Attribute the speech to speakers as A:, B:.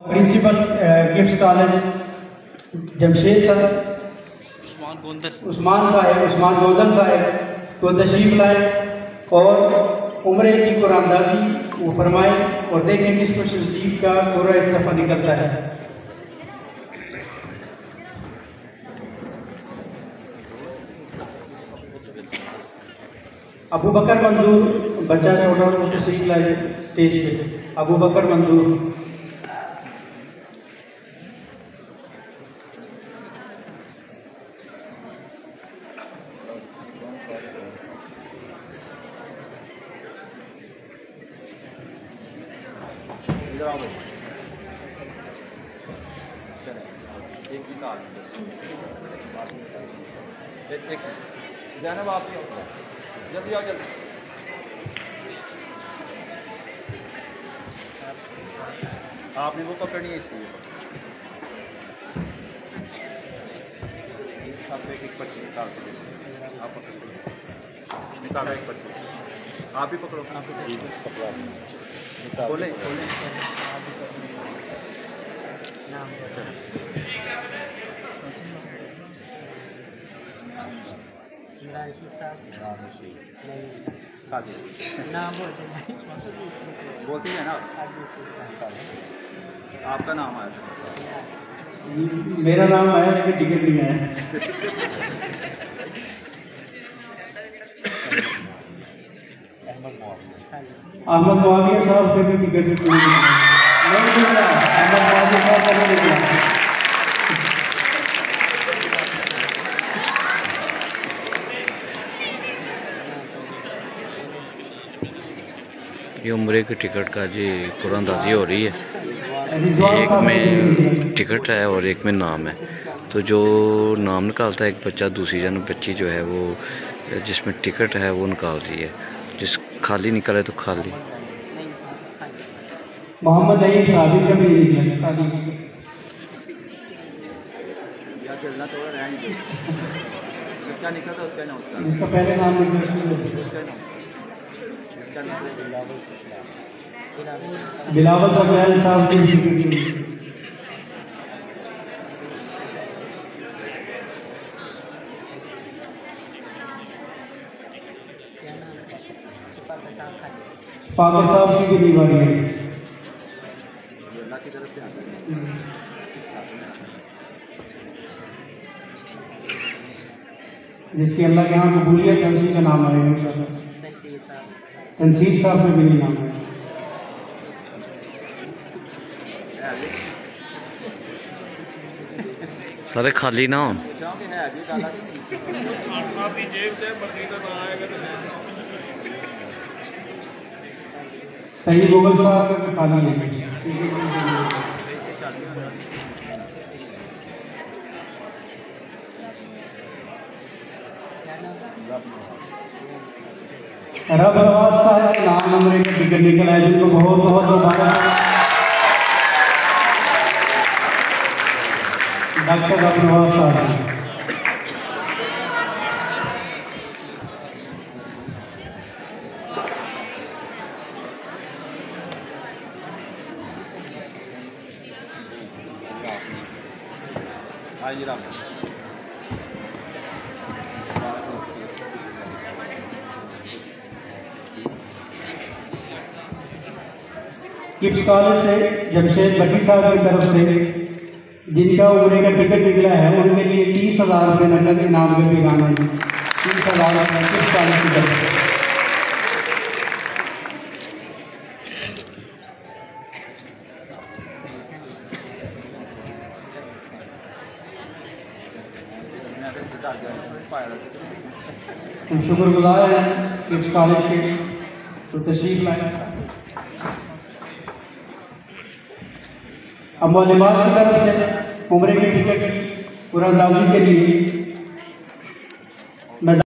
A: Principal gift college Jamshed sir Usman Gondal साहब को तशरीफ लाए और उम्रे की कुरानदाजी वो फरमाए और देखें कि इसको नसीब का पूरा इस दफ़ा निकलता है। अबू बकर मंजूर बच्चा छोटा और तशरीफ लाए स्टेज पे। अबू बकर मंजूर
B: जैनब आप जल्दी आओ जल्दी। आपने वो पकड़नी है इसलिए एक पर्ची निकाल के आप पकड़ निकालो एक पर्ची आप भी पकड़ो बोले बोलती है ना आपका नाम आया था।
A: मेरा नाम आया लेकिन टिकट नहीं आया। अहमद मुआविया साहब फिर भी टिकट नहीं मिला। अहमद मुआविया साहब का नहीं मिला।
C: ये उम्रे की टिकट का जी कुरानदाजी हो रही है। एक में टिकट है और एक में नाम है। तो जो नाम निकालता है एक बच्चा, दूसरी जन बच्ची जो है वो जिसमें टिकट है वो निकाल रही है। जिस खाली निकाले तो खाली।
A: मोहम्मद नईम साहब का भी खाली।
B: जिसका निकलता उसका ना उसका
A: जिसका पहले नाम
B: उसका ना
A: बिलावल साहब की पाका साहब की भी बीमारी है। जिसकी अल्लाह के यहाँ कबूलियत है उसी का नाम आएगा इंशाअल्लाह। तंसीर साहब में भी नहीं नाम है।
C: सारे खाली ना हो।
A: सही गूगल साहब का खाली है। रब नवाज साहब के नाम नंबर का टिकट निकल आए जिनको बहुत बहुत मुबारक। डॉक्टर रब नवाज साहब गिफ्ट कॉलेज से जमशेद भट्टी साहब की तरफ से जिनका उम्रे का टिकट निकला है उनके लिए 30,000 रुपये नकद इनाम के पैगाम है। 30,000 रुपये गिफ्ट कॉलेज की तरफ से। हम शुक्रगुजार हैं गिफ्ट कॉलेज के तो तशरीफ लाए। अब मौलमात की तरफ से उम्रे की टिकट की कुरानदाजी के लिए